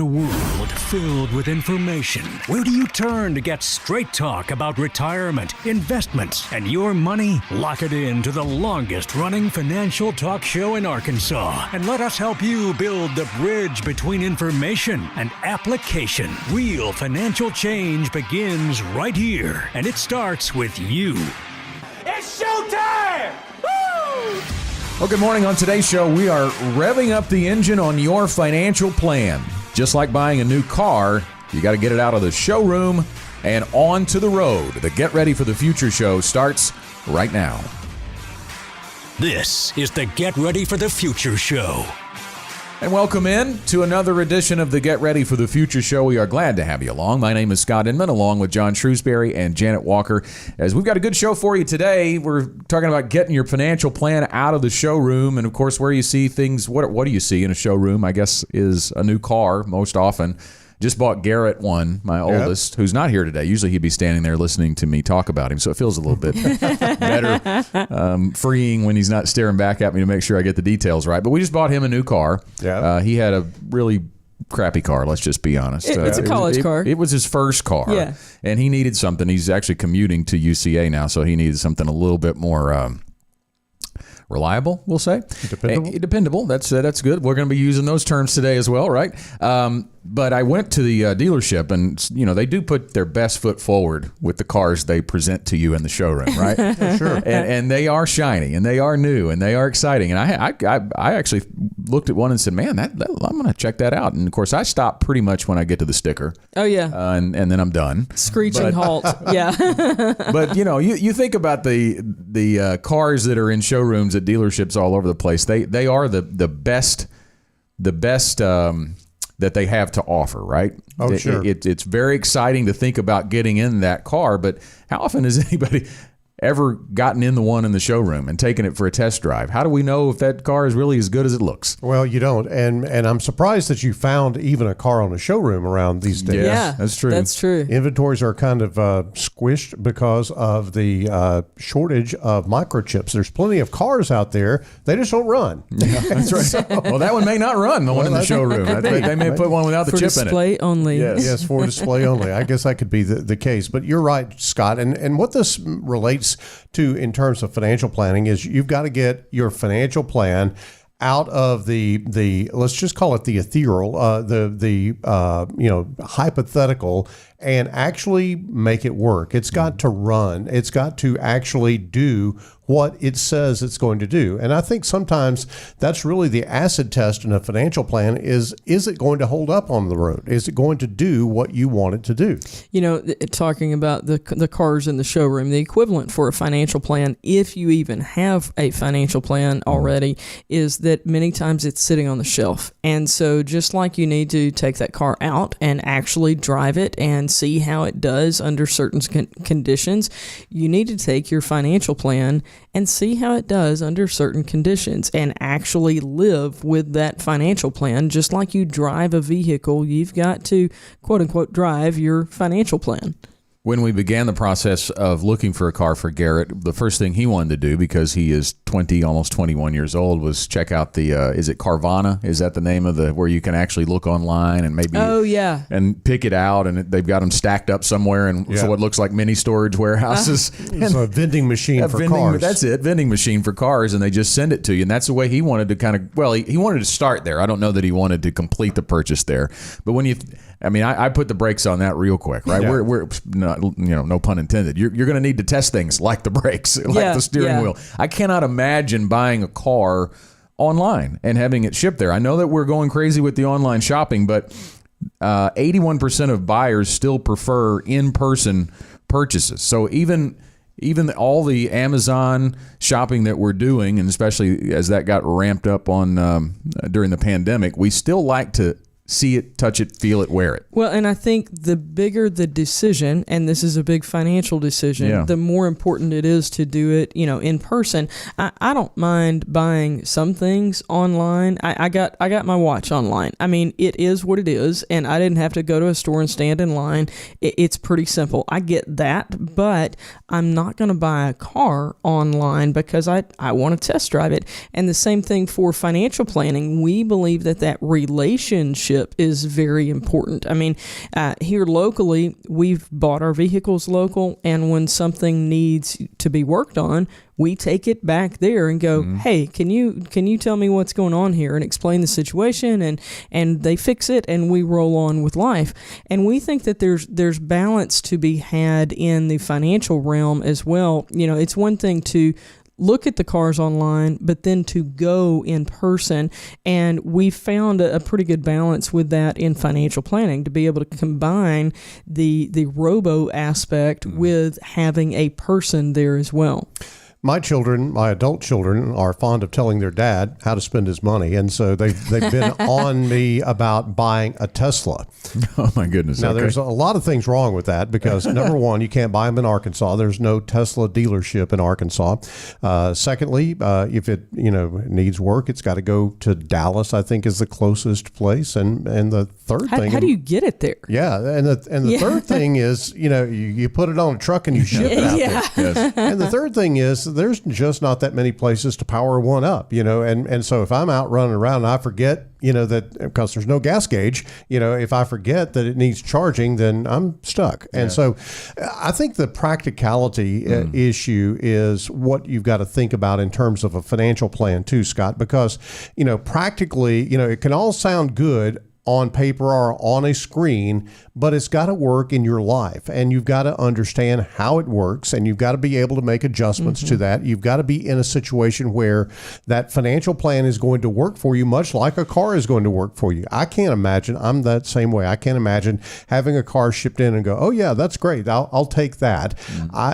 a world filled with information, where do you turn to get straight talk about retirement, investments, and your money? Lock it in to the longest-running financial talk show in Arkansas, and let us help you build the bridge between information and application. Real financial change begins right here, and it starts with you. It's showtime! Woo! Well, good morning. On today's show, we are revving up the engine on your financial plan. Just like buying a new car, you got to get it out of the showroom and on to the road. The Get Ready for the Future show starts right now. This is the Get Ready for the Future show. And welcome in to another edition of the Get Ready for the Future show. We are glad to have you along. My name is Scott Inman, along with John Shrewsbury and Janet Walker. As we've got a good show for you today, we're talking about getting your financial plan out of the showroom. And of course, where you see things, what do you see in a showroom? I guess is a new car most often. Just bought Garrett one, my oldest, who's not here today. Usually he'd be standing there listening to me talk about him, so it feels a little bit better, freeing when he's not staring back at me to make sure I get the details right. But we just bought him a new car. Yeah. He had a really crappy car, let's just be honest. It's a college car. It was his first car, and he needed something. He's actually commuting to UCA now, so he needed something a little bit more reliable, we'll say. Dependable. That's good. We're going to be using those terms today as well, right? But I went to the dealership, and they do put their best foot forward with the cars they present to you in the showroom, right? Sure. And they are shiny, and they are new, and they are exciting. And I actually looked at one and said, "Man, I'm going to check that out." And of course, I stop pretty much when I get to the sticker. Oh yeah. And then I'm done. Screeching halt. Yeah. But you think about the cars that are in showrooms at dealerships all over the place. They are the best that they have to offer, right? Oh, sure. It's very exciting to think about getting in that car, but how often has anybody ever gotten in the one in the showroom and taken it for a test drive? How do we know if that car is really as good as it looks? Well, you don't. And I'm surprised that you found even a car on a showroom around these days. Yeah, that's true. That's true. Inventories are kind of squished because of the shortage of microchips. There's plenty of cars out there. They just don't run. Yeah, that's right. Well, that one may not run, the one in the showroom. They may put one without the chip in it. For display only. Yes, for display only. I guess that could be the case. But you're right, Scott. And what this relates to in terms of financial planning is you've got to get your financial plan out of the let's just call it the ethereal, the hypothetical, and actually make it work. It's got to run. It's got to actually do what it says it's going to do. And I think sometimes that's really the acid test in a financial plan is it going to hold up on the road? Is it going to do what you want it to do? Talking about the cars in the showroom, the equivalent for a financial plan, if you even have a financial plan already, is that many times it's sitting on the shelf. And so just like you need to take that car out and actually drive it and see how it does under certain conditions, you need to take your financial plan and see how it does under certain conditions and actually live with that financial plan. Just like you drive a vehicle, you've got to, quote unquote, drive your financial plan. When we began the process of looking for a car for Garrett, the first thing he wanted to do, because he is 20, almost 21 years old, was check out the, is it Carvana? Is that the name of where you can actually look online and maybe, and pick it out, and they've got them stacked up somewhere in so what looks like mini storage warehouses. So a vending machine for cars. That's it, vending machine for cars, and they just send it to you. And that's the way he wanted to he wanted to start there. I don't know that he wanted to complete the purchase there. But when I put the brakes on that real quick, right? Yeah. We're not, no pun intended. You're going to need to test things like the brakes, like the steering wheel. I cannot imagine buying a car online and having it shipped there. I know that we're going crazy with the online shopping, but 81% of buyers still prefer in-person purchases. So even all the Amazon shopping that we're doing, and especially as that got ramped up on during the pandemic, we still like to see it, touch it, feel it, wear it. Well, and I think the bigger the decision, and this is a big financial decision, the more important it is to do it, in person. I don't mind buying some things online. I got my watch online. I mean, it is what it is, and I didn't have to go to a store and stand in line. It's pretty simple. I get that, but I'm not going to buy a car online because I want to test drive it. And the same thing for financial planning. We believe that relationship relationship is very important. I mean, here locally, we've bought our vehicles local, and when something needs to be worked on, we take it back there and go, hey, can you tell me what's going on here, and explain the situation, and they fix it, and we roll on with life. And we think that there's balance to be had in the financial realm as well. You know, it's one thing to look at the cars online, but then to go in person. And we found a pretty good balance with that in financial planning, to be able to combine the robo aspect with having a person there as well. My children, my adult children, are fond of telling their dad how to spend his money. And so they've been on me about buying a Tesla. Oh, my goodness. Now, there's a lot of things wrong with that because, number one, you can't buy them in Arkansas. There's no Tesla dealership in Arkansas. Secondly, if it needs work, it's got to go to Dallas, I think, is the closest place. And the third thing. How do you get it there? Yeah. And the third thing is, you put it on a truck and you ship it out there. Yes. And the third thing is, there's just not that many places to power one up, and so if I'm out running around and I forget, that because there's no gas gauge, if I forget that it needs charging, then I'm stuck. And so I think the practicality issue is what you've got to think about in terms of a financial plan too, Scott, because, practically, it can all sound good on paper or on a screen, but it's got to work in your life, and you've got to understand how it works, and you've got to be able to make adjustments to that. You've got to be in a situation where that financial plan is going to work for you, much like a car is going to work for you. I can't imagine, I'm that same way. I can't imagine having a car shipped in and go, oh yeah, that's great, I'll take that.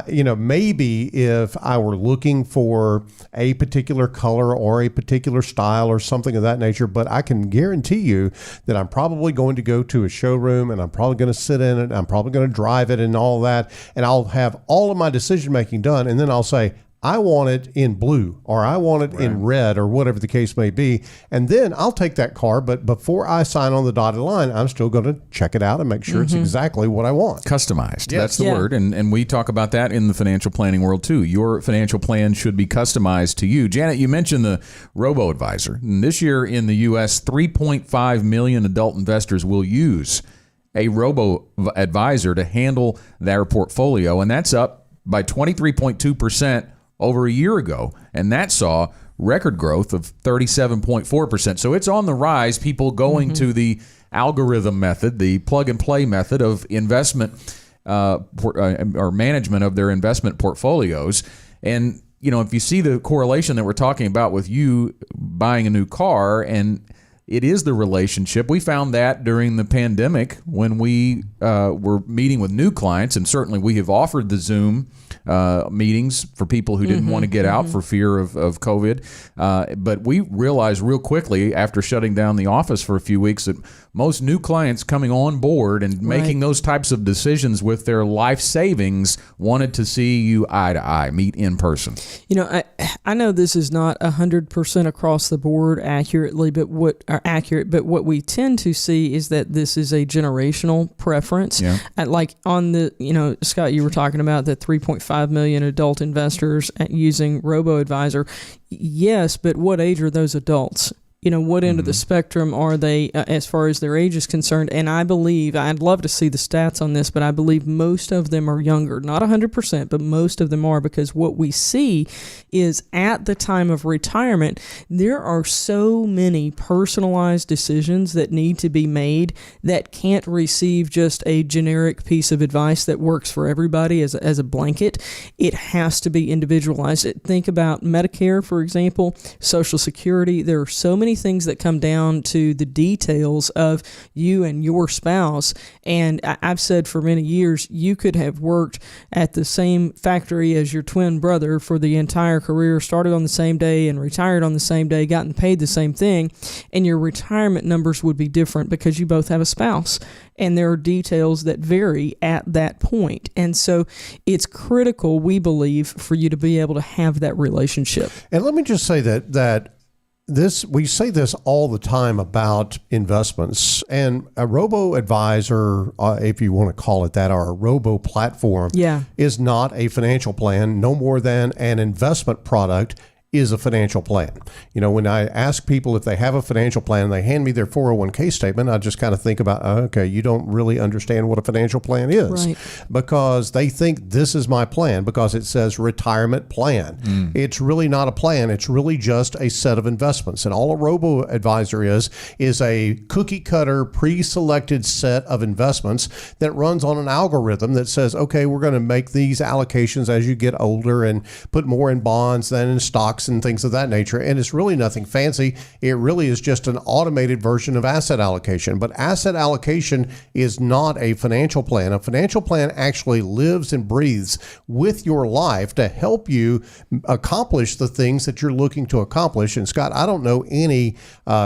Maybe if I were looking for a particular color or a particular style or something of that nature, but I can guarantee you that I'm probably going to go to a showroom, and I'm probably going to sit in it. I'm probably going to drive it and all that. And I'll have all of my decision making done. And then I'll say, I want it in blue, or I want it in red, or whatever the case may be. And then I'll take that car. But before I sign on the dotted line, I'm still going to check it out and make sure it's exactly what I want. Customized. Yes. That's the word. And we talk about that in the financial planning world too. Your financial plan should be customized to you. Janet, you mentioned the robo-advisor. And this year in the U.S., 3.5 million adult investors will use a robo-advisor to handle their portfolio. And that's up by 23.2% over a year ago, and that saw record growth of 37.4%. So it's on the rise, people going to the algorithm method, the plug-and-play method of investment or management of their investment portfolios. And, if you see the correlation that we're talking about with you buying a new car, and it is the relationship. We found that during the pandemic when we were meeting with new clients, and certainly we have offered the Zoom meetings for people who didn't want to get out for fear of COVID. But we realized real quickly after shutting down the office for a few weeks that most new clients coming on board and making those types of decisions with their life savings wanted to see you eye to eye, meet in person. I know this is not 100% across the board accurately, but what we tend to see is that this is a generational preference. Yeah. Like on the, Scott, you were talking about the 3.5 million adult investors using robo-advisor. Yes, but what age are those adults? What end of the spectrum are they as far as their age is concerned? And I believe, I'd love to see the stats on this, but I believe most of them are younger. Not 100%, but most of them are, because what we see is at the time of retirement, there are so many personalized decisions that need to be made that can't receive just a generic piece of advice that works for everybody as a blanket. It has to be individualized. Think about Medicare, for example, Social Security. There are so many things that come down to the details of you and your spouse. And I've said for many years, you could have worked at the same factory as your twin brother for the entire career, started on the same day and retired on the same day, gotten paid the same thing, and your retirement numbers would be different because you both have a spouse. And there are details that vary at that point. And so it's critical, we believe, for you to be able to have that relationship. And let me just say that we say this all the time about investments, and a robo-advisor, if you want to call it that, or a robo-platform, is not a financial plan, no more than an investment product. is a financial plan. You know, when I ask people if they have a financial plan and they hand me their 401k statement, I just kind of think about, okay, you don't really understand what a financial plan is. Right. Because they think this is my plan because it says retirement plan. It's really not a plan. It's really just a set of investments. And all a robo-advisor is a cookie cutter pre-selected set of investments that runs on an algorithm that says, okay, we're going to make these allocations as you get older and put more in bonds than in stocks and things of that nature. And it's really nothing fancy. It really is just an automated version of asset allocation. But asset allocation is not a financial plan. A financial plan actually lives and breathes with your life to help you accomplish the things that you're looking to accomplish. And Scott, I don't know any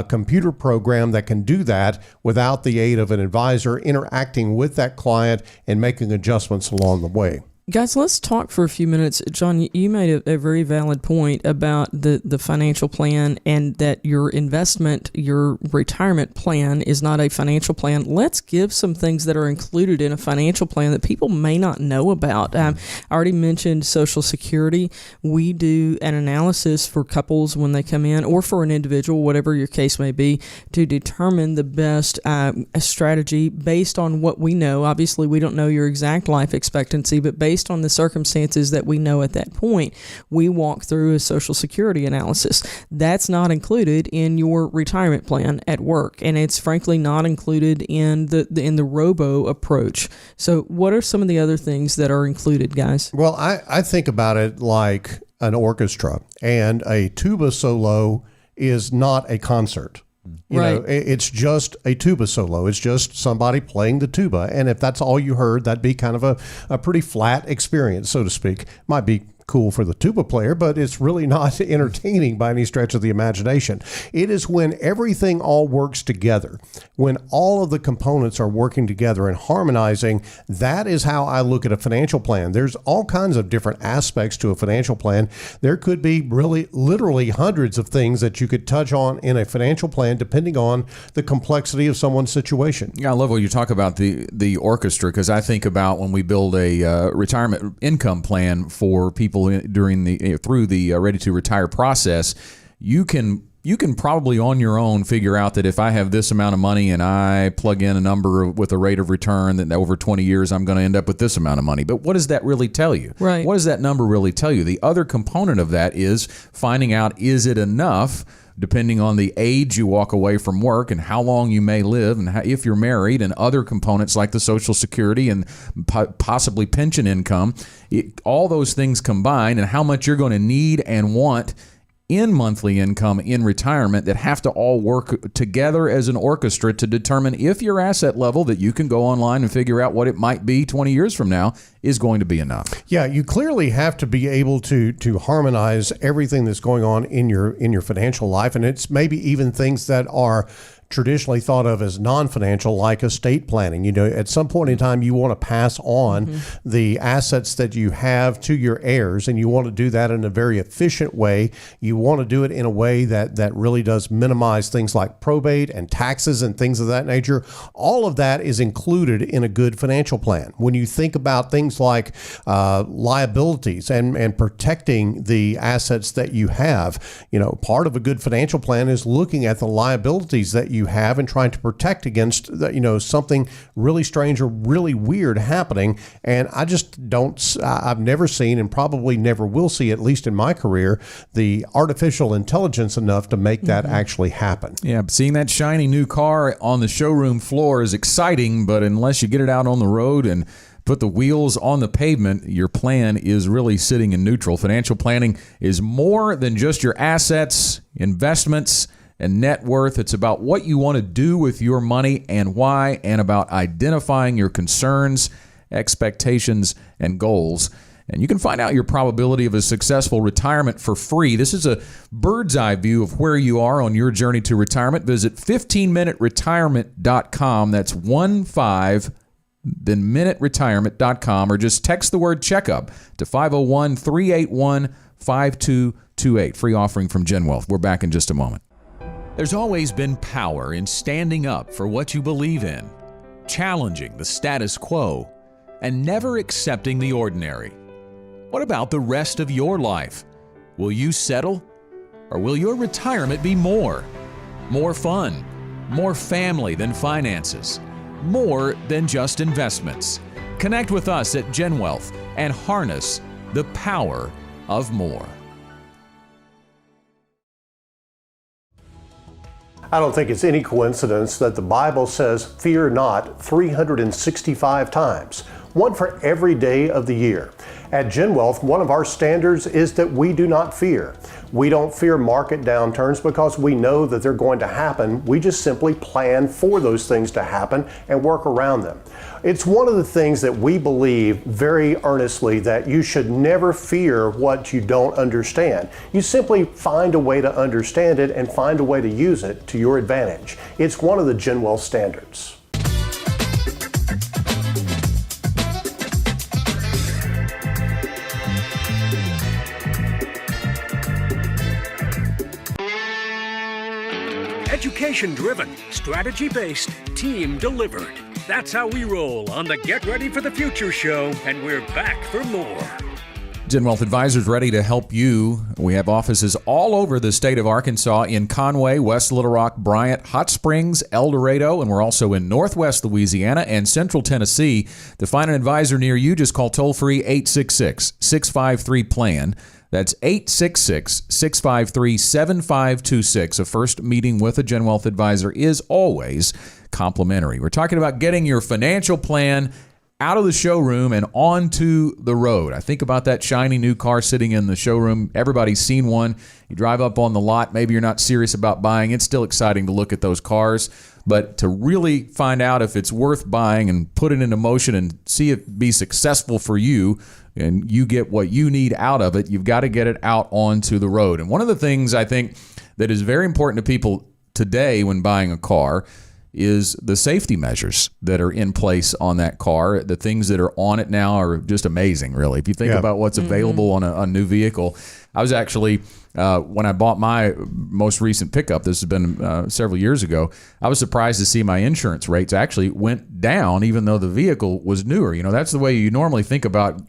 computer program that can do that without the aid of an advisor interacting with that client and making adjustments along the way. Guys, let's talk for a few minutes. John, you made a very valid point about the financial plan and that your investment, your retirement plan is not a financial plan. Let's give some things that are included in a financial plan that people may not know about. I already mentioned Social Security. We do an analysis for couples when they come in, or for an individual, whatever your case may be, to determine the best strategy based on what we know. Obviously, we don't know your exact life expectancy, but based on the circumstances that we know at that point, we walk through a Social Security analysis. That's not included in your retirement plan at work, and it's frankly not included in the robo approach. So what are some of the other things that are included, guys? Well, I think about it like an orchestra, and a tuba solo is not a concert. You know, it's just a tuba solo. It's just somebody playing the tuba. And if that's all you heard, that'd be kind of a pretty flat experience, so to speak. Might be cool for the tuba player, but it's really not entertaining by any stretch of the imagination. It is when everything all works together, when all of the components are working together and harmonizing. That is how I look at a financial plan. There's all kinds of different aspects to a financial plan. There could be really literally hundreds of things that you could touch on in a financial plan depending on the complexity of someone's situation. Yeah, I love when you talk about the orchestra, because I think about when we build a retirement income plan for people through the ready to retire process. You can probably on your own figure out that if I have this amount of money and I plug in a number with a rate of return, that over 20 years I'm going to end up with this amount of money. But what does that really tell you? Right. What does that number really tell you? The other component of that is finding out, is it enough, depending on the age you walk away from work and how long you may live, and if you're married, and other components like the Social Security and possibly pension income. All those things combined, and how much you're going to need and want in monthly income in retirement, that have to all work together as an orchestra to determine if your asset level that you can go online and figure out what it might be 20 years from now is going to be enough. Yeah, you clearly have to be able to harmonize everything that's going on in your financial life, and it's maybe even things that are traditionally thought of as non-financial, like estate planning. You know, at some point in time, you want to pass on the assets that you have to your heirs, and you want to do that in a very efficient way. You want to do it in a way that really does minimize things like probate and taxes and things of that nature. All of that is included in a good financial plan. When you think about things like liabilities and protecting the assets that you have, you know, part of a good financial plan is looking at the liabilities that you have and trying to protect against, something really strange or really weird happening. And I've never seen, and probably never will see, at least in my career, the artificial intelligence enough to make that actually happen. Yeah, seeing that shiny new car on the showroom floor is exciting, but unless you get it out on the road and put the wheels on the pavement, your plan is really sitting in neutral. Financial planning is more than just your assets, investments, and net worth. It's about what you want to do with your money and why, and about identifying your concerns, expectations, and goals. And you can find out your probability of a successful retirement for free. This is a bird's eye view of where you are on your journey to retirement. Visit 15minuteretirement.com. That's 15, then minuteretirement.com, or just text the word checkup to 501-381-5228. Free offering from Gen Wealth. We're back in just a moment. There's always been power in standing up for what you believe in, challenging the status quo, and never accepting the ordinary. What about the rest of your life? Will you settle Or will your retirement be more? More fun, more family than finances, more than just investments. Connect with us at GenWealth and harness the power of more. I don't think it's any coincidence that the Bible says, fear not, 365 times, one for every day of the year. At GenWealth, one of our standards is that we do not fear. We don't fear market downturns because we know that they're going to happen. We just simply plan for those things to happen and work around them. It's one of the things that we believe very earnestly, that you should never fear what you don't understand. You simply find a way to understand it and find a way to use it to your advantage. It's one of the GenWealth standards. Education-driven, strategy-based, team-delivered. That's how we roll on the Get Ready for the Future show, and we're back for more. GenWealth Advisors ready to help you. We have offices all over the state of Arkansas, in Conway, West Little Rock, Bryant, Hot Springs, El Dorado, and we're also in Northwest Louisiana and Central Tennessee. To find an advisor near you, just call toll-free 866-653-PLAN. That's 866-653-7526. A first meeting with a GenWealth advisor is always complimentary. We're talking about getting your financial plan out of the showroom and onto the road. I think about that shiny new car sitting in the showroom. Everybody's seen one. You drive up on the lot. Maybe you're not serious about buying. It's still exciting to look at those cars. But to really find out if it's worth buying and put it into motion and see it be successful for you and you get what you need out of it, you've got to get it out onto the road. And one of the things I think that is very important to people today when buying a car is the safety measures that are in place on that car. The things that are on it now are just amazing, really. If you think about what's available on a new vehicle. I was actually, when I bought my most recent pickup, this has been several years ago, I was surprised to see my insurance rates actually went down even though the vehicle was newer. You know, that's the way you normally think about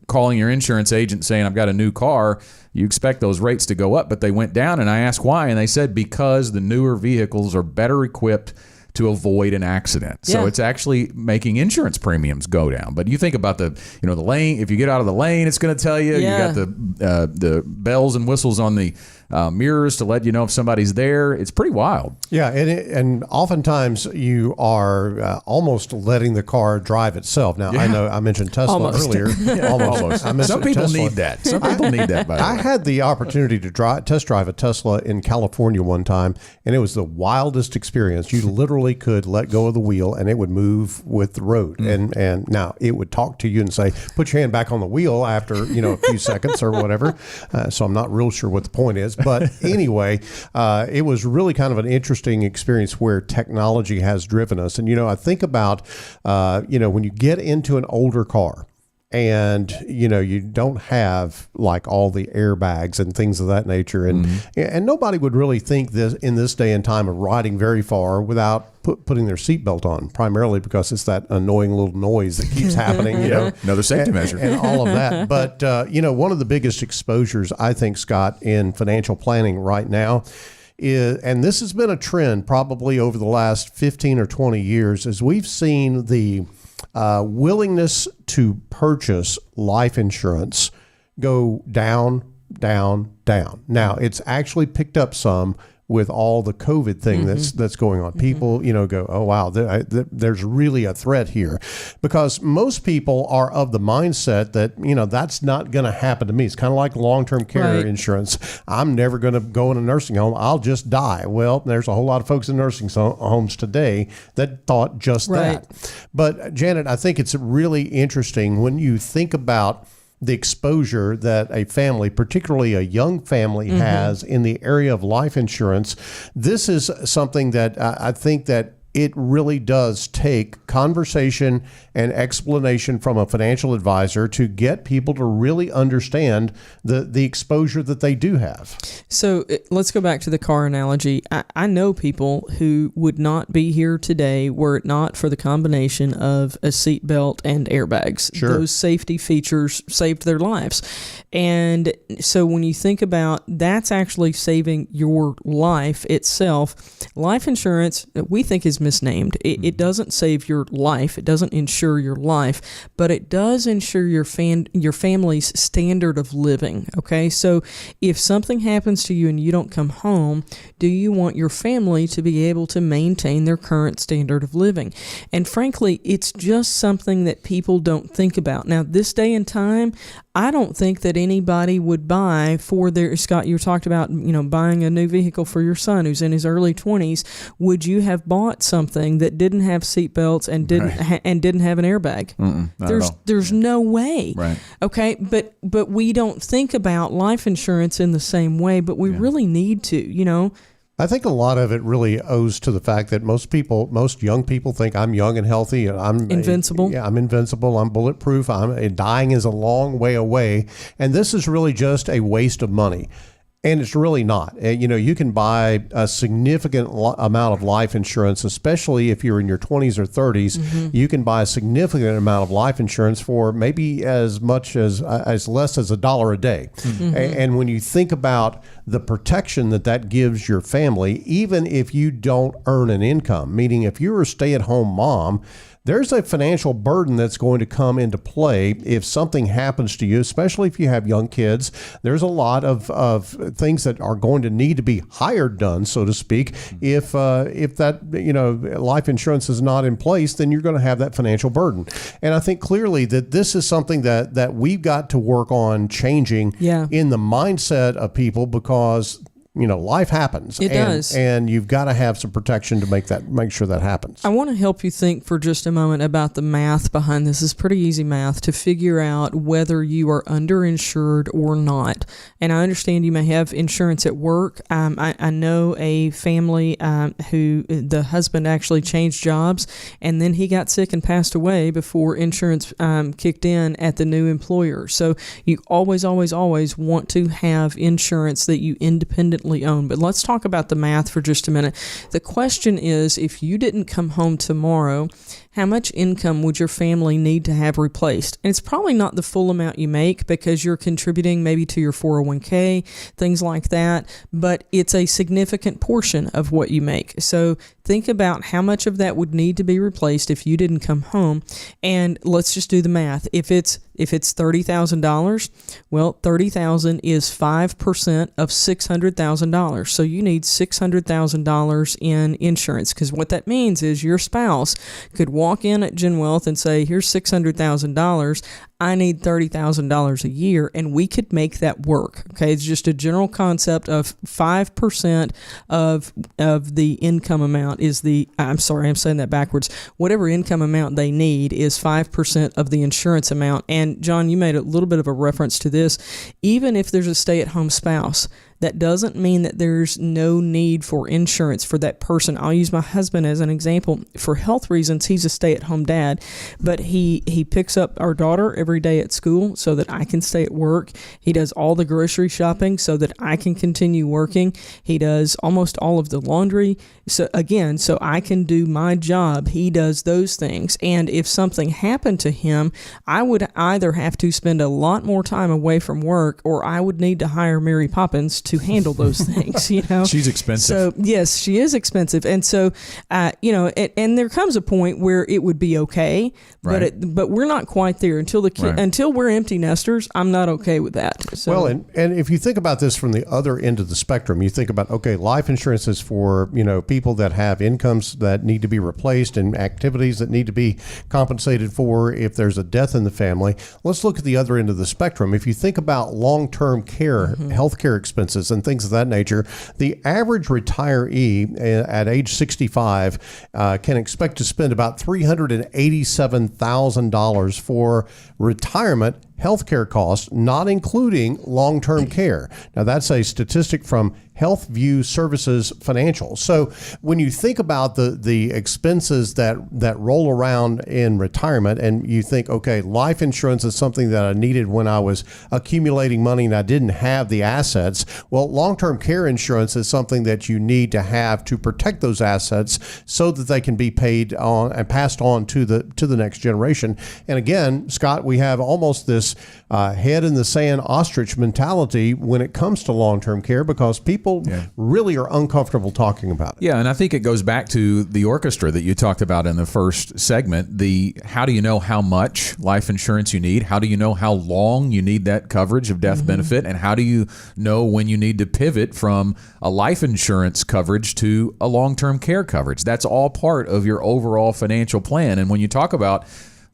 calling your insurance agent saying, I've got a new car. You expect those rates to go up, but they went down. And I asked why, and they said because the newer vehicles are better equipped to avoid an accident. So it's actually making insurance premiums go down. But you think about the lane. If you get out of the lane, it's going to tell you. You got the bells and whistles on the mirrors to let you know if somebody's there. It's pretty wild. Yeah, and oftentimes you are almost letting the car drive itself. Now, I know I mentioned Tesla earlier. Almost. Some people need that. Some people need that, by the way. I had the opportunity to test drive a Tesla in California one time, and it was the wildest experience. You literally could let go of the wheel, and it would move with the road. And now it would talk to you and say, put your hand back on the wheel after a few seconds or whatever. So I'm not real sure what the point is. But anyway, it was really kind of an interesting experience where technology has driven us. And, I think about, when you get into an older car and, you don't have like all the airbags and things of that nature. And nobody would really think this in this day and time of riding very far without putting their seatbelt on, primarily because it's that annoying little noise that keeps happening, Another safety measure. And all of that. But, one of the biggest exposures, I think, Scott, in financial planning right now is, and this has been a trend probably over the last 15 or 20 years, is we've seen the willingness to purchase life insurance go down, down, down. Now, it's actually picked up some with all the COVID thing that's going on. People, go, oh, wow, there's really a threat here. Because most people are of the mindset that, that's not going to happen to me. It's kind of like long-term care insurance. I'm never going to go in a nursing home. I'll just die. Well, there's a whole lot of folks in nursing homes today that thought just that. But, Janet, I think it's really interesting when you think about the exposure that a family, particularly a young family, has in the area of life insurance. This is something that I think that it really does take conversation and explanation from a financial advisor to get people to really understand the exposure that they do have. So let's go back to the car analogy. I know people who would not be here today were it not for the combination of a seatbelt and airbags. Sure. Those safety features saved their lives. And so when you think about that's actually saving your life itself, life insurance we think is misnamed. It doesn't save your life. It doesn't insure your life, but it does insure your family's standard of living. Okay, so if something happens to you and you don't come home, do you want your family to be able to maintain their current standard of living? And frankly, it's just something that people don't think about. Now, this day and time, I don't think that anybody would buy for their, Scott, you talked about, buying a new vehicle for your son who's in his early 20s. Would you have bought something that didn't have seat belts and didn't have an airbag? There's no way. Right. Okay, but we don't think about life insurance in the same way, but we really need to, I think a lot of it really owes to the fact that most young people think I'm young and healthy and I'm invincible. I'm invincible. I'm bulletproof. Dying is a long way away. And this is really just a waste of money. And it's really not. You can buy a significant amount of life insurance, especially if you're in your 20s or 30s. Mm-hmm. You can buy a significant amount of life insurance for maybe as much as less as $1 a day. Mm-hmm. And when you think about the protection that gives your family, even if you don't earn an income, meaning if you're a stay-at-home mom, there's a financial burden that's going to come into play if something happens to you, especially if you have young kids. There's a lot of things that are going to need to be hired done, so to speak. If that life insurance is not in place, then you're going to have that financial burden. And I think clearly that this is something that we've got to work on changing in the mindset of people, because life happens. It does. And you've got to have some protection to make sure that happens. I want to help you think for just a moment about the math behind this. It's pretty easy math to figure out whether you are underinsured or not. And I understand you may have insurance at work. I know a family who the husband actually changed jobs, and then he got sick and passed away before insurance kicked in at the new employer. So you always, always, always want to have insurance that you independently own. But let's talk about the math for just a minute. The question is, if you didn't come home tomorrow, how much income would your family need to have replaced? And it's probably not the full amount you make, because you're contributing maybe to your 401k, things like that, but it's a significant portion of what you make. So think about how much of that would need to be replaced if you didn't come home. And let's just do the math. If it's $30,000, well, $30,000 is 5% of $600,000. So you need $600,000 in insurance, because what that means is your spouse could walk in at Gen Wealth and say, here's $600,000. I need $30,000 a year, and we could make that work. Okay, it's just a general concept of 5% of the income amount is I'm saying that backwards. Whatever income amount they need is 5% of the insurance amount. And John, you made a little bit of a reference to this. Even if there's a stay-at-home spouse, that doesn't mean that there's no need for insurance for that person. I'll use my husband as an example. For health reasons, he's a stay-at-home dad, but he picks up our daughter every day at school so that I can stay at work. He does all the grocery shopping so that I can continue working. He does almost all of the laundry. So I can do my job. He does those things. And if something happened to him, I would either have to spend a lot more time away from work, or I would need to hire Mary Poppins to handle those things, She's expensive. So yes, she is expensive. And so, and there comes a point where it would be okay, right. but we're not quite there until until we're empty nesters. I'm not okay with that. So. Well, and if you think about this from the other end of the spectrum, you think about, okay, life insurance is for, people that have incomes that need to be replaced and activities that need to be compensated for if there's a death in the family. Let's look at the other end of the spectrum. If you think about long-term care, healthcare expenses and things of that nature, the average retiree at age 65 can expect to spend about $387,000 for retirement healthcare costs, not including long-term care. Now, that's a statistic from Health View Services Financial. So when you think about the expenses that roll around in retirement, and you think, okay, life insurance is something that I needed when I was accumulating money and I didn't have the assets. Well, long-term care insurance is something that you need to have to protect those assets so that they can be paid on and passed on to the next generation. And again, Scott, we have almost this head in the sand ostrich mentality when it comes to long-term care, because people really are uncomfortable talking about it. Yeah, and I think it goes back to the orchestra that you talked about in the first segment. How do you know how much life insurance you need? How do you know how long you need that coverage of death benefit? And how do you know when you need to pivot from a life insurance coverage to a long-term care coverage? That's all part of your overall financial plan. And when you talk about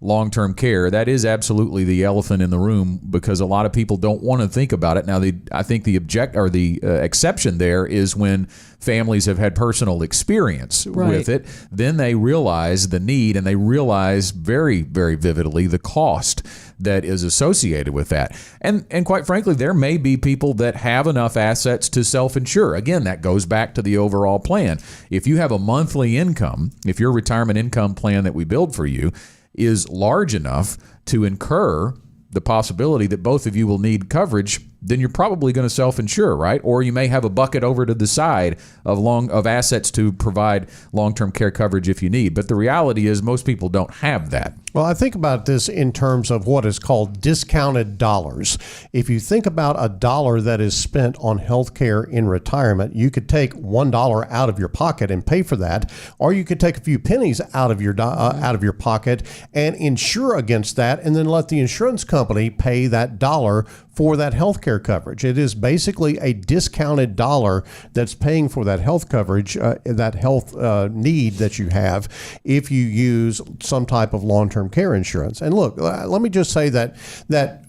long-term care, that is absolutely the elephant in the room, because a lot of people don't want to think about it. Now, I think the exception there is when families have had personal experience with it. Then they realize the need, and they realize very, very vividly the cost that is associated with that. And quite frankly, there may be people that have enough assets to self-insure. Again, that goes back to the overall plan. If you have a monthly income, if your retirement income plan that we build for you is large enough to incur the possibility that both of you will need coverage, then you're probably going to self-insure, right? Or you may have a bucket over to the side of assets to provide long-term care coverage if you need. But the reality is most people don't have that. Well, I think about this in terms of what is called discounted dollars. If you think about a dollar that is spent on health care in retirement, you could take $1 out of your pocket and pay for that, or you could take a few pennies out of your pocket and insure against that, and then let the insurance company pay that dollar for that health care coverage. It is basically a discounted dollar that's paying for that health coverage, that health need that you have if you use some type of long-term care insurance. And look, let me just say that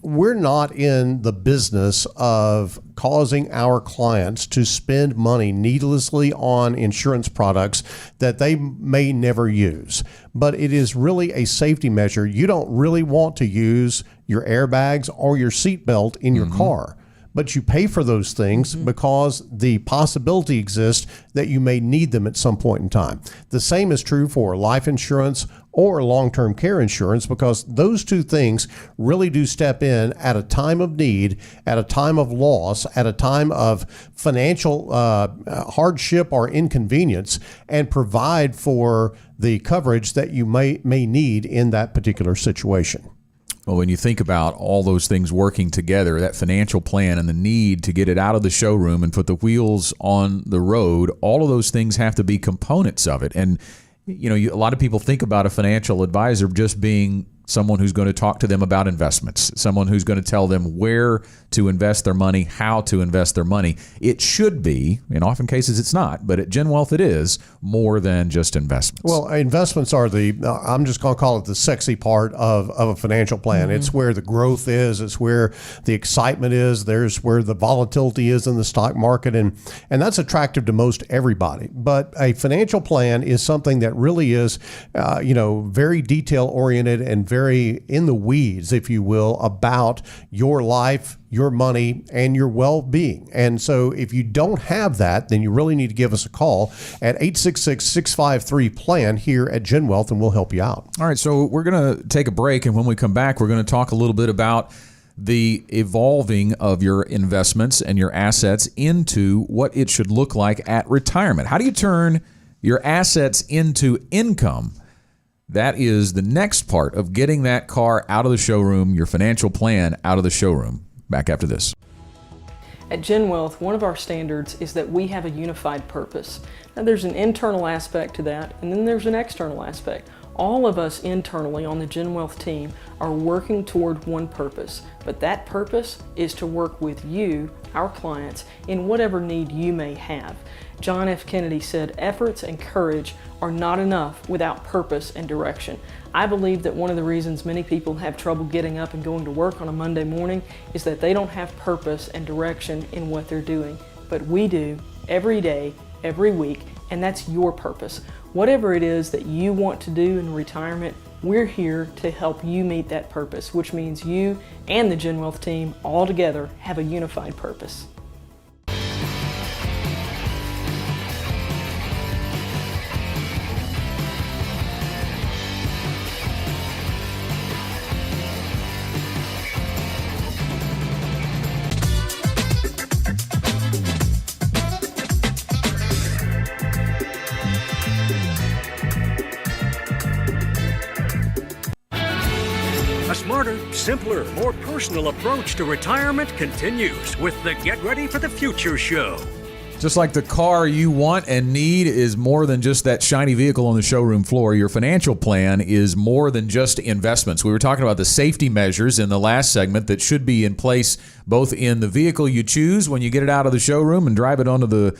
we're not in the business of causing our clients to spend money needlessly on insurance products that they may never use. But it is really a safety measure. You don't really want to use your airbags or your seatbelt in your car, but you pay for those things because the possibility exists that you may need them at some point in time. The same is true for life insurance or long-term care insurance, because those two things really do step in at a time of need, at a time of loss, at a time of financial hardship or inconvenience, and provide for the coverage that you may need in that particular situation. Well, when you think about all those things working together, that financial plan and the need to get it out of the showroom and put the wheels on the road, all of those things have to be components of it. And, a lot of people think about a financial advisor just being someone who's going to talk to them about investments, someone who's going to tell them where to invest their money, how to invest their money. It should be, in often cases it's not, but at Gen Wealth it is more than just investments. Well, investments are I'm just going to call it the sexy part of a financial plan. It's where the growth is. It's where the excitement is. There's where the volatility is in the stock market. And that's attractive to most everybody. But a financial plan is something that really is, very detail oriented and very in the weeds, if you will, about your life, your money, and your well-being. And so if you don't have that, then you really need to give us a call at 866-653-PLAN here at Gen Wealth, and we'll help you out. All right, so we're going to take a break, and when we come back, we're going to talk a little bit about the evolving of your investments and your assets into what it should look like at retirement. How do you turn your assets into income? That is the next part of getting that car out of the showroom, your financial plan out of the showroom. Back after this. At Gen Wealth, one of our standards is that we have a unified purpose. Now there's an internal aspect to that, and then there's an external aspect. All of us internally on the Gen Wealth team are working toward one purpose, but that purpose is to work with you, our clients, in whatever need you may have. John F. Kennedy said, efforts and courage are not enough without purpose and direction. I believe that one of the reasons many people have trouble getting up and going to work on a Monday morning is that they don't have purpose and direction in what they're doing. But we do, every day, every week, and that's your purpose. Whatever it is that you want to do in retirement, we're here to help you meet that purpose, which means you and the Gen Wealth team all together have a unified purpose. simpler, more personal approach to retirement continues with the Get Ready for the Future show. Just like the car you want and need is more than just that shiny vehicle on the showroom floor, your financial plan is more than just investments. We were talking about the safety measures in the last segment that should be in place both in the vehicle you choose when you get it out of the showroom and drive it onto the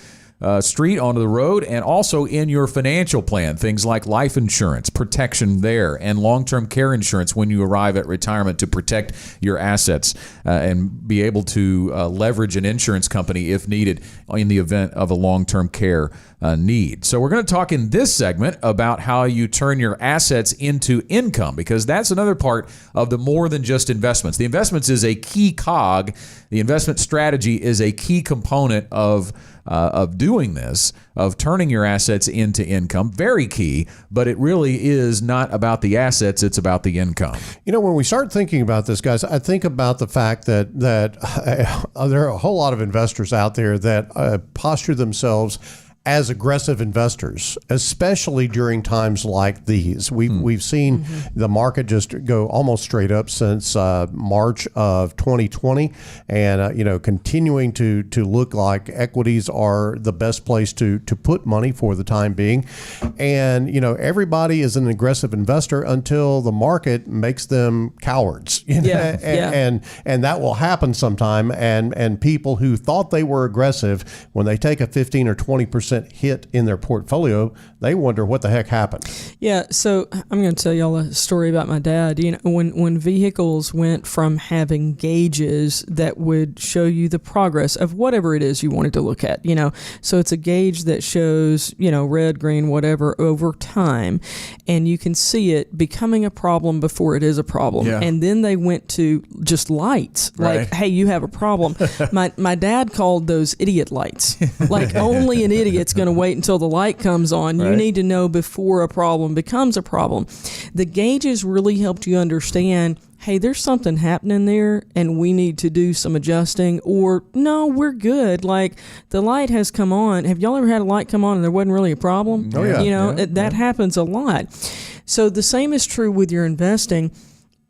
street, onto the road, and also in your financial plan. Things like life insurance, protection there, and long-term care insurance when you arrive at retirement to protect your assets and be able to leverage an insurance company if needed in the event of a long-term care need. So we're going to talk in this segment about how you turn your assets into income, because that's another part of the more than just investments. The investments is a key cog. The investment strategy is a key component of doing this, of turning your assets into income. Very key, but it really is not about the assets, it's about the income. You know, when we start thinking about this, guys, I think about the fact that there are a whole lot of investors out there that posture themselves as aggressive investors, especially during times like these. We've seen the market just go almost straight up since March of 2020, and continuing to look like equities are the best place to put money for the time being. And everybody is an aggressive investor until the market makes them cowards. And that will happen sometime. And people who thought they were aggressive, when they take a 15 or 20% hit in their portfolio, they wonder what the heck happened. Yeah, so I'm going to tell y'all a story about my dad. When vehicles went from having gauges that would show you the progress of whatever it is you wanted to look at, so it's a gauge that shows, red, green, whatever over time, and you can see it becoming a problem before it is a problem. Yeah. And then they went to just lights, like, hey, you have a problem. My dad called those idiot lights. Like, only an idiot's going to wait until the light comes on. You need to know before a problem becomes a problem. The gauges really helped you understand, hey, there's something happening there and we need to do some adjusting, or no, we're good. Like, the light has come on. Have y'all ever had a light come on and there wasn't really a problem? Oh, yeah. That happens a lot. So the same is true with your investing.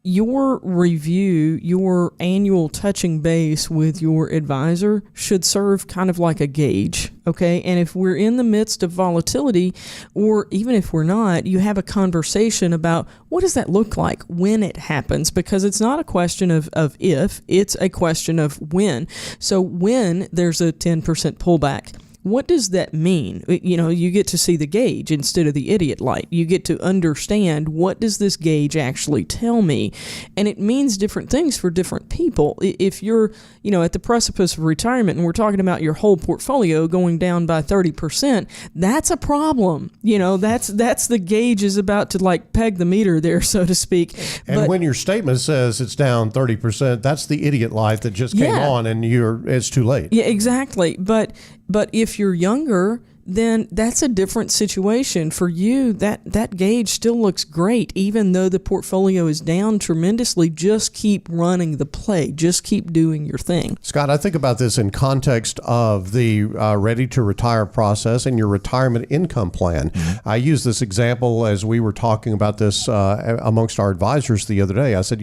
Your review, your annual touching base with your advisor should serve kind of like a gauge, okay? And if we're in the midst of volatility, or even if we're not, you have a conversation about what does that look like when it happens, because it's not a question of if, it's a question of when. So when there's a 10% pullback, what does that mean? You get to see the gauge instead of the idiot light. You get to understand, what does this gauge actually tell me? And it means different things for different people. If you're, at the precipice of retirement and we're talking about your whole portfolio going down by 30%, that's a problem. That's the gauge is about to like peg the meter there, so to speak. And when your statement says it's down 30%, that's the idiot light that just came on and it's too late. Yeah, exactly. But if you're younger, then that's a different situation. For you, that gauge still looks great, even though the portfolio is down tremendously. Just keep running the play. Just keep doing your thing. Scott, I think about this in context of the ready to retire process and your retirement income plan. Mm-hmm. I used this example as we were talking about this amongst our advisors the other day. I said,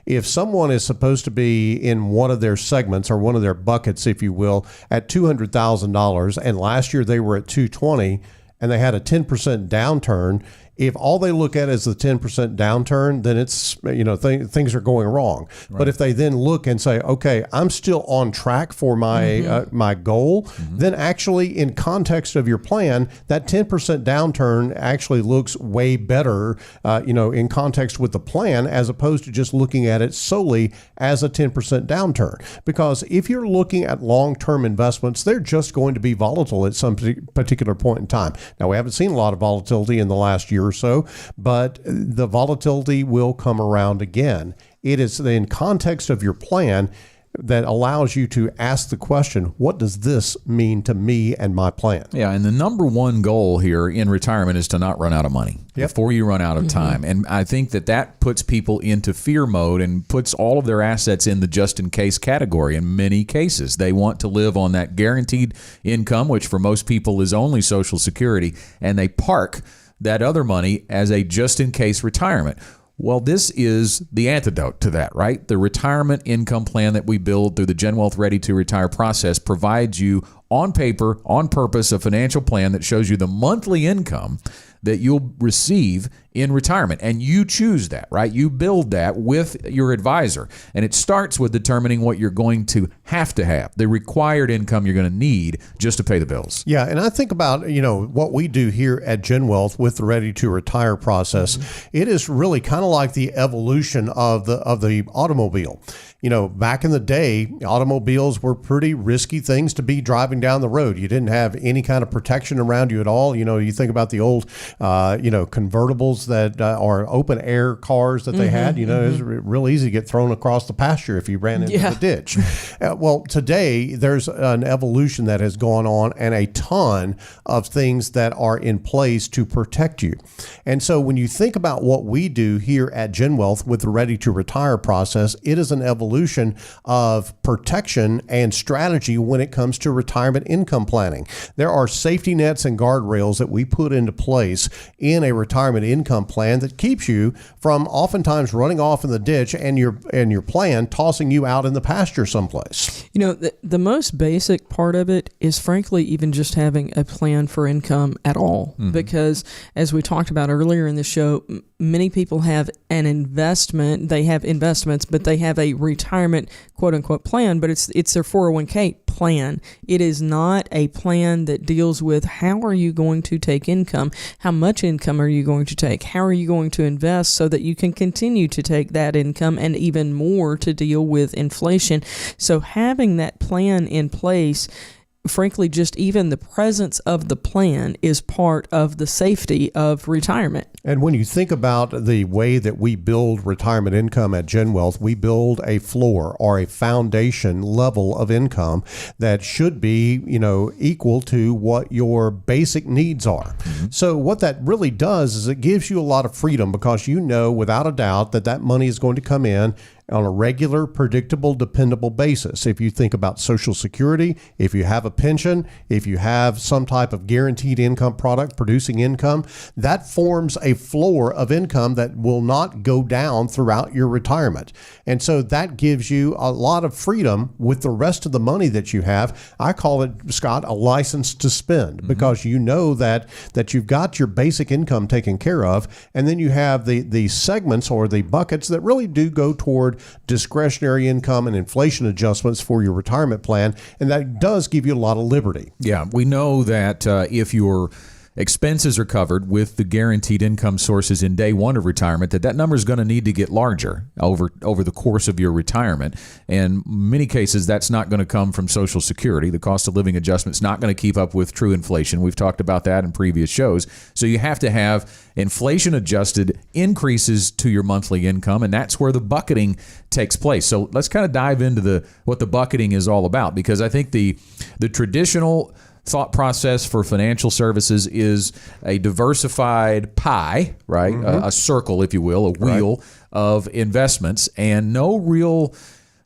if someone is supposed to be in one of their segments or one of their buckets, if you will, at $200,000, and last year they were at 220 and they had a 10% downturn, if all they look at is the 10% downturn, then it's, things are going wrong. Right. But if they then look and say, okay, I'm still on track for my my goal, then actually in context of your plan, that 10% downturn actually looks way better, in context with the plan, as opposed to just looking at it solely as a 10% downturn. Because if you're looking at long-term investments, they're just going to be volatile at some particular point in time. Now, we haven't seen a lot of volatility in the last year or so, but the volatility will come around again. It is in context of your plan that allows you to ask the question, what does this mean to me and my plan? Yeah, and the number one goal here in retirement is to not run out of money before you run out of time. And I think that puts people into fear mode and puts all of their assets in the just-in-case category in many cases. They want to live on that guaranteed income, which for most people is only Social Security, and they park that other money as a just-in-case retirement. Well, this is the antidote to that, right? The retirement income plan that we build through the Gen Wealth Ready to Retire process provides you on paper, on purpose, a financial plan that shows you the monthly income that you'll receive in retirement. And you choose that, right? You build that with your advisor. And it starts with determining what you're going to have, the required income you're going to need just to pay the bills. Yeah, and I think about, what we do here at Gen Wealth with the Ready to Retire process. Mm-hmm. It is really kind of like the evolution of the automobile. Back in the day, automobiles were pretty risky things to be driving down the road. You didn't have any kind of protection around you at all. You think about the old, convertibles that are open air cars that they had. It was real easy to get thrown across the pasture if you ran into the ditch. Well, today there's an evolution that has gone on and a ton of things that are in place to protect you. And so when you think about what we do here at Gen Wealth with the Ready to Retire process, it is an evolution of protection and strategy when it comes to retirement income planning. There are safety nets and guardrails that we put into place in a retirement income plan that keeps you from oftentimes running off in the ditch and your plan tossing you out in the pasture someplace. The most basic part of it is frankly even just having a plan for income at all. Mm-hmm. Because as we talked about earlier in the show, many people have an investment. They have investments, but they have a retirement quote unquote plan, but it's their 401k plan. It is not a plan that deals with how are you going to take income? How much income are you going to take? How are you going to invest so that you can continue to take that income and even more to deal with inflation? So having that plan in place, frankly, just even the presence of the plan is part of the safety of retirement. And when you think about the way that we build retirement income at Gen Wealth, we build a floor or a foundation level of income that should be, equal to what your basic needs are. Mm-hmm. So what that really does is it gives you a lot of freedom because without a doubt that money is going to come in on a regular, predictable, dependable basis. If you think about Social Security, if you have a pension, if you have some type of guaranteed income product producing income, that forms a floor of income that will not go down throughout your retirement. And so that gives you a lot of freedom with the rest of the money that you have. I call it, Scott, a license to spend, because you know that you've got your basic income taken care of, and then you have the segments or the buckets that really do go toward discretionary income and inflation adjustments for your retirement plan, and that does give you a lot of liberty. Yeah, we know that if your expenses are covered with the guaranteed income sources in day one of retirement, that number is going to need to get larger over the course of your retirement. And in many cases, that's not going to come from Social Security. The cost of living adjustment's not going to keep up with true inflation. We've talked about that in previous shows. So you have to have inflation-adjusted increases to your monthly income, and that's where the bucketing takes place. So let's kind of dive into what the bucketing is all about, because I think the traditional thought process for financial services is a diversified pie, right? Mm-hmm. A circle, if you will, a wheel of investments, and no real,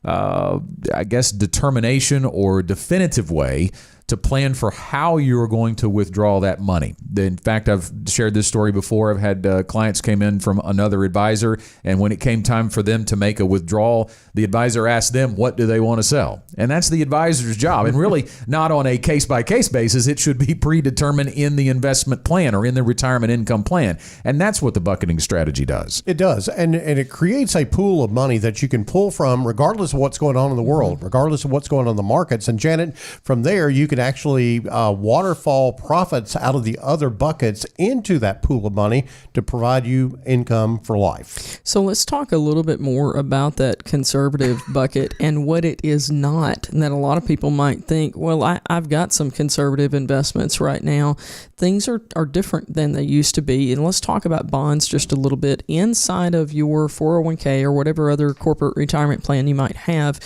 determination or definitive way to plan for how you're going to withdraw that money. In fact, I've shared this story before. I've had clients came in from another advisor, and when it came time for them to make a withdrawal, the advisor asked them, what do they want to sell? And that's the advisor's job. And really not on a case-by-case basis. It should be predetermined in the investment plan or in the retirement income plan. And that's what the bucketing strategy does. It does. And it creates a pool of money that you can pull from regardless of what's going on in the world, regardless of what's going on in the markets. And Janet, from there, you can actually waterfall profits out of the other buckets into that pool of money to provide you income for life. So let's talk a little bit more about that conservative bucket and what it is not. And that a lot of people might think, well, I've got some conservative investments right now. Things are different than they used to be. And let's talk about bonds just a little bit. Inside of your 401k or whatever other corporate retirement plan you might have,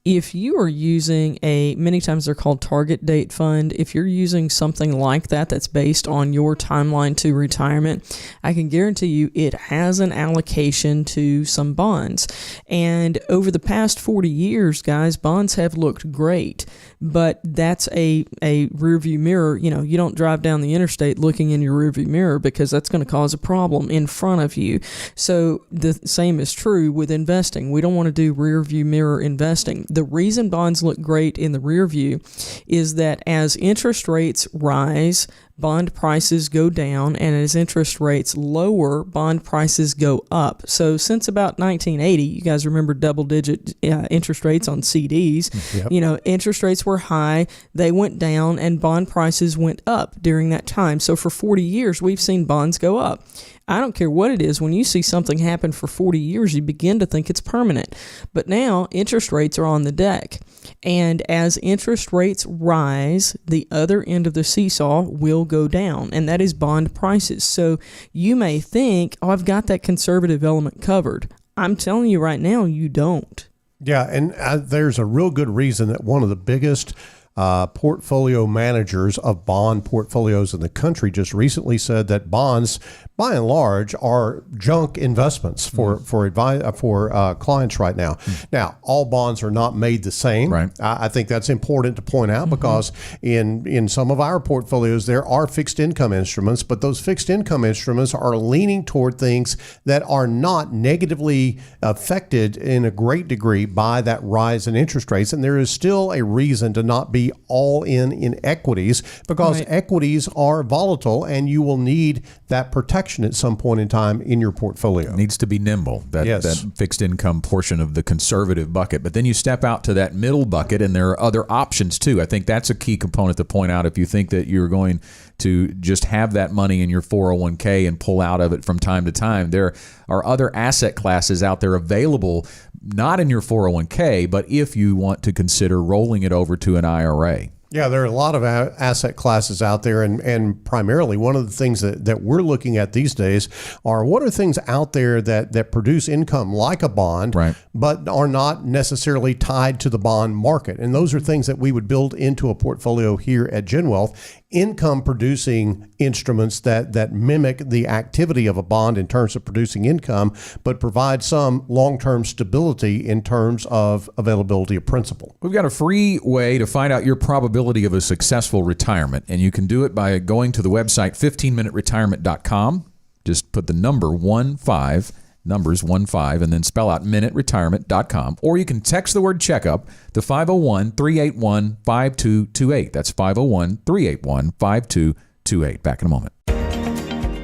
If you are using many times they're called target date fund, if you're using something like that that's based on your timeline to retirement, I can guarantee you it has an allocation to some bonds. And over the past 40 years, guys, bonds have looked great, but that's a rearview mirror. You don't drive down the interstate looking in your rearview mirror, because that's going to cause a problem in front of you. So the same is true with investing. We don't want to do rearview mirror investing. The reason bonds look great in the rear view is that as interest rates rise, bond prices go down, and as interest rates lower, bond prices go up. So since about 1980, you guys remember double-digit interest rates on CDs. Yep. Interest rates were high, they went down, and bond prices went up during that time. So for 40 years, we've seen bonds go up. I don't care what it is. When you see something happen for 40 years, you begin to think it's permanent. But now interest rates are on the deck. And as interest rates rise, the other end of the seesaw will go down, and that is bond prices. So you may think, I've got that conservative element covered. I'm telling you right now, you don't. Yeah, and there's a real good reason that one of the biggest portfolio managers of bond portfolios in the country just recently said that bonds, by and large, are junk investments for clients right now. Now, all bonds are not made the same. Right. I think that's important to point out, because in some of our portfolios there are fixed income instruments, but those fixed income instruments are leaning toward things that are not negatively affected in a great degree by that rise in interest rates, and there is still a reason to not be all in equities, because equities are volatile and you will need that protection at some point in time in your portfolio. It needs to be nimble, that fixed income portion of the conservative bucket. But then you step out to that middle bucket, and there are other options too. I think that's a key component to point out. If you think that you're going to just have that money in your 401k and pull out of it from time to time, there are other asset classes out there available, not in your 401k, but if you want to consider rolling it over to an IRA. Yeah, there are a lot of asset classes out there, and primarily one of the things that we're looking at these days are what are things out there that produce income like a bond, right, but are not necessarily tied to the bond market. And those are things that we would build into a portfolio here at GenWealth. Income producing instruments that mimic the activity of a bond in terms of producing income, but provide some long-term stability in terms of availability of principal. We've got a free way to find out your probability of a successful retirement, and you can do it by going to the website 15minuteretirement.com. Just put the number 15, and then spell out minuteretirement.com. Or you can text the word checkup to 501-381-5228. That's 501-381-5228. Back in a moment.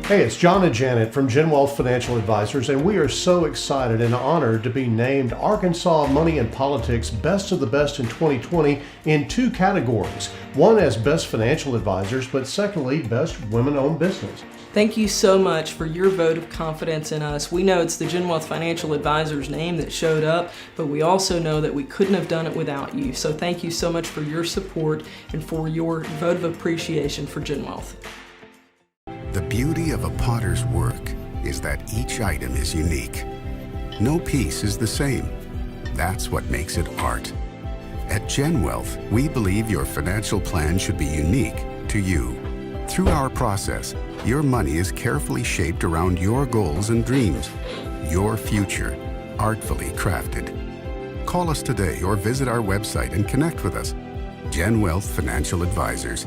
Hey, it's John and Janet from GenWealth Financial Advisors, and we are so excited and honored to be named Arkansas Money and Politics Best of the Best in 2020 in two categories. One as Best Financial Advisors, but secondly, Best Women-Owned Business. Thank you so much for your vote of confidence in us. We know it's the GenWealth Financial Advisors name that showed up, but we also know that we couldn't have done it without you. So thank you so much for your support and for your vote of appreciation for GenWealth. The beauty of a potter's work is that each item is unique. No piece is the same. That's what makes it art. At GenWealth, we believe your financial plan should be unique to you. Through our process, your money is carefully shaped around your goals and dreams. Your future, artfully crafted. Call us today or visit our website and connect with us. GenWealth Financial Advisors.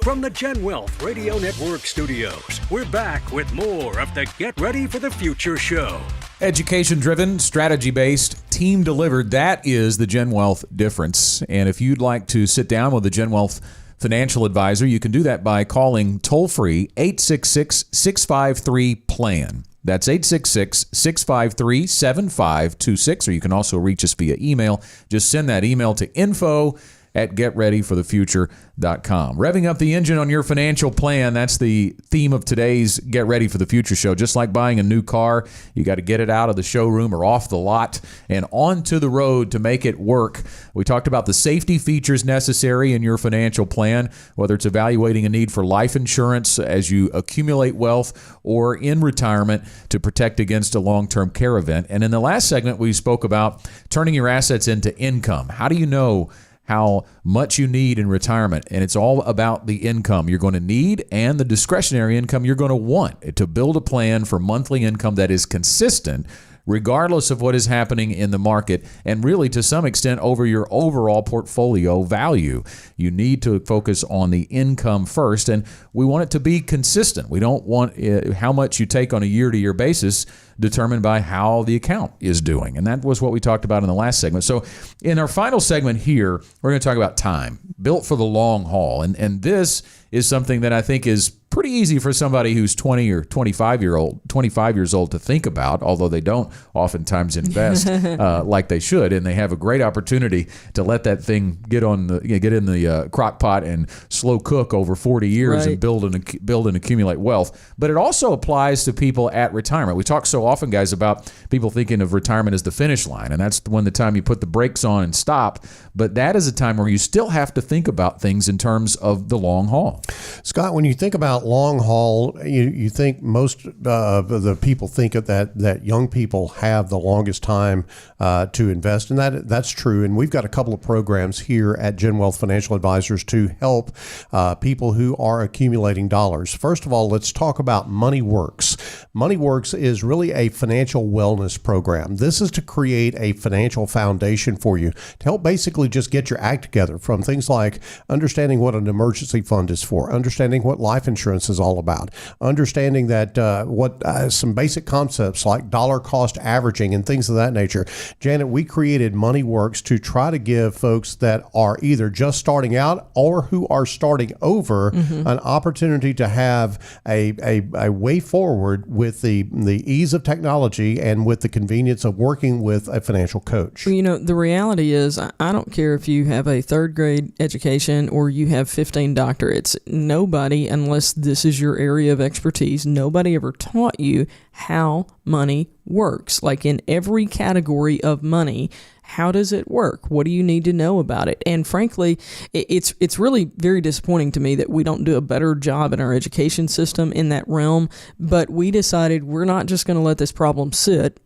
From the GenWealth Radio Network studios, we're back with more of the Get Ready for the Future show. Education-driven, strategy-based, team-delivered, that is the GenWealth difference. And if you'd like to sit down with a GenWealth financial advisor, you can do that by calling toll-free 866-653-PLAN. That's 866-653-7526, or you can also reach us via email. Just send that email to info at getreadyforthefuture.com. Revving up the engine on your financial plan. That's the theme of today's Get Ready for the Future show. Just like buying a new car, you got to get it out of the showroom or off the lot and onto the road to make it work. We talked about the safety features necessary in your financial plan, whether it's evaluating a need for life insurance as you accumulate wealth or in retirement to protect against a long-term care event. And in the last segment, we spoke about turning your assets into income. How do you know how much you need in retirement? And it's all about the income you're going to need and the discretionary income you're going to want to build a plan for monthly income that is consistent regardless of what is happening in the market, and really to some extent over your overall portfolio value. You need to focus on the income first, and we want it to be consistent. We don't want how much you take on a year-to-year basis determined by how the account is doing. And that was what we talked about in the last segment. So in our final segment here, we're going to talk about time, built for the long haul. And this is something that I think is pretty easy for somebody who's 20 or 25 years old to think about, although they don't oftentimes invest like they should, and they have a great opportunity to let that thing get in the crock pot and slow cook over 40 years and build and accumulate wealth. But it also applies to people at retirement. We talk so often, guys, about people thinking of retirement as the finish line, and that's when the time you put the brakes on and stop. But that is a time where you still have to think about things in terms of the long haul. Scott, when you think about long haul, you think most of the people think of that young people have the longest time to invest, and that's true. And we've got a couple of programs here at Gen Wealth Financial Advisors to help people who are accumulating dollars. First of all, let's talk about Money Works. Money Works is really a financial wellness program. This is to create a financial foundation for you to help basically just get your act together, from things like understanding what an emergency fund is for, understanding what life insurance is all about, understanding that some basic concepts like dollar cost averaging and things of that nature. Janet, we created Money Works to try to give folks that are either just starting out or who are starting over an opportunity to have a way forward with the ease of technology and with the convenience of working with a financial coach. Well, the reality is, I don't care if you have a third grade education or you have 15 doctorates. Nobody, unless this is your area of expertise, nobody ever taught you how money works. Like in every category of money, how does it work? What do you need to know about it? And frankly, it's really very disappointing to me that we don't do a better job in our education system in that realm. But we decided we're not just going to let this problem sit.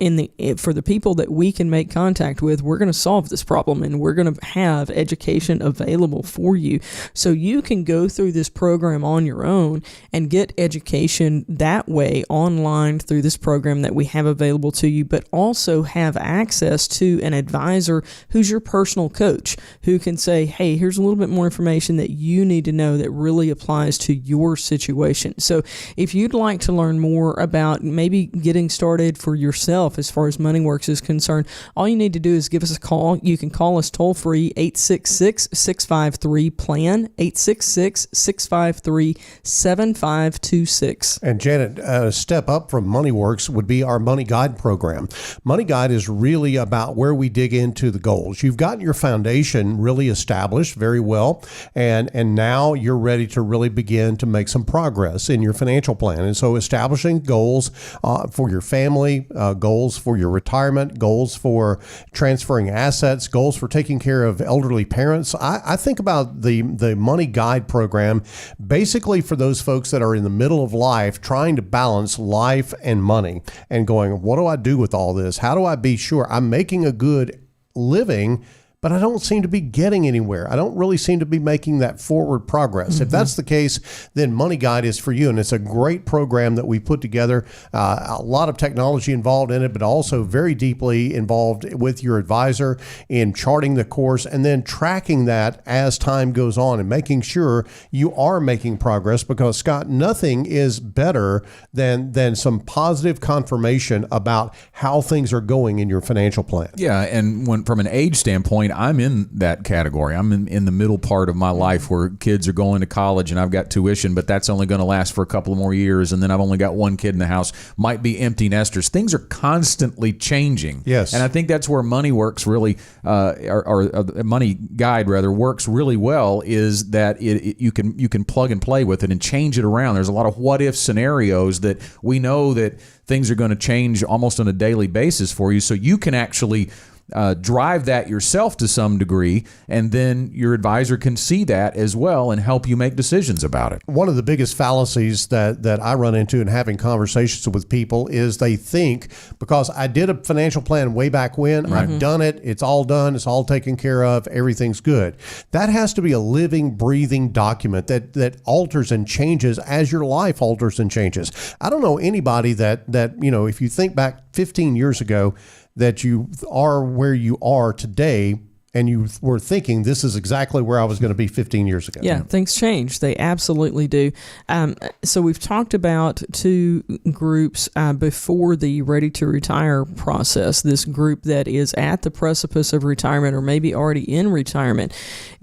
For the people that we can make contact with, we're going to solve this problem, and we're going to have education available for you, so you can go through this program on your own and get education that way online through this program that we have available to you, but also have access to an advisor who's your personal coach, who can say, hey, here's a little bit more information that you need to know that really applies to your situation. So if you'd like to learn more about maybe getting started for yourself as far as Money Works is concerned, all you need to do is give us a call. You can call us toll free, 866-653-PLAN, 866-653-7526. And Janet, a step up from Money Works would be our Money Guide program. Money Guide is really about where we dig into the goals. You've gotten your foundation really established very well, and now you're ready to really begin to make some progress in your financial plan. And so establishing goals for your family, goals for your retirement, goals for transferring assets, goals for taking care of elderly parents. I think about the Money Guide program basically for those folks that are in the middle of life trying to balance life and money and going, what do I do with all this? How do I be sure I'm making a good living, but I don't seem to be getting anywhere. I don't really seem to be making that forward progress. If that's the case, then Money Guide is for you. And it's a great program that we put together. A lot of technology involved in it, but also very deeply involved with your advisor in charting the course and then tracking that as time goes on and making sure you are making progress, because, Scott, nothing is better than some positive confirmation about how things are going in your financial plan. Yeah, and from an age standpoint, I'm in that category. I'm in the middle part of my life where kids are going to college and I've got tuition, but that's only going to last for a couple of more years. And then I've only got one kid in the house, might be empty nesters. Things are constantly changing. Yes. And I think that's where money works really, or a money guide rather works really well, is that you can plug and play with it and change it around. There's a lot of what if scenarios that we know that things are going to change almost on a daily basis for you, so you can actually drive that yourself to some degree, and then your advisor can see that as well and help you make decisions about it. One of the biggest fallacies that I run into in having conversations with people is they think, because I did a financial plan way back when, I've done it, it's all done, it's all taken care of, everything's good. That has to be a living, breathing document that alters and changes as your life alters and changes. I don't know anybody that if you think back 15 years ago, that you are where you are today, and you were thinking this is exactly where I was going to be 15 years ago. Yeah, things change. They absolutely do. So we've talked about two groups before the ready to retire process. This group that is at the precipice of retirement or maybe already in retirement.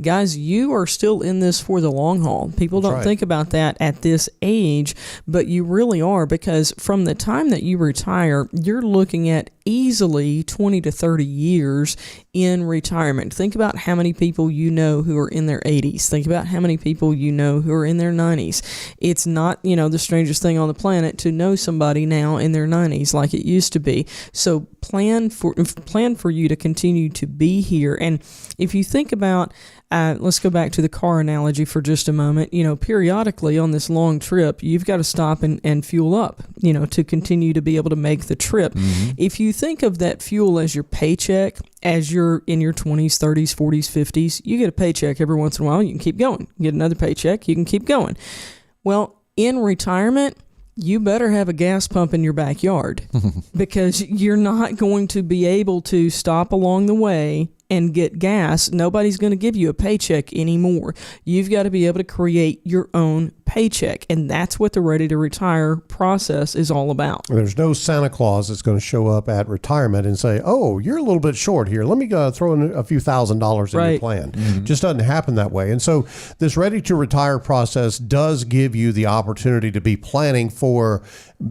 Guys, you are still in this for the long haul. People don't think about that at this age, but you really are, because from the time that you retire, you're looking at easily 20 to 30 years in retirement. Think about how many people you know who are in their 80s. Think about how many people you know who are in their 90s. It's not, the strangest thing on the planet to know somebody now in their 90s like it used to be. So plan for you to continue to be here. And if you think about let's go back to the car analogy for just a moment. Periodically on this long trip, you've got to stop and fuel up, to continue to be able to make the trip. If you think of that fuel as your paycheck, as you're in your 20s, 30s, 40s, 50s, you get a paycheck every once in a while, you can keep going. You get another paycheck, you can keep going. Well, in retirement, you better have a gas pump in your backyard because you're not going to be able to stop along the way and get gas. Nobody's going to give you a paycheck anymore. You've got to be able to create your own paycheck, and that's what the ready to retire process is all about. There's no Santa Claus that's going to show up at retirement and say, "Oh, you're a little bit short here. Let me throw in a few $1,000s in your plan." Just doesn't happen that way. And so this ready to retire process does give you the opportunity to be planning for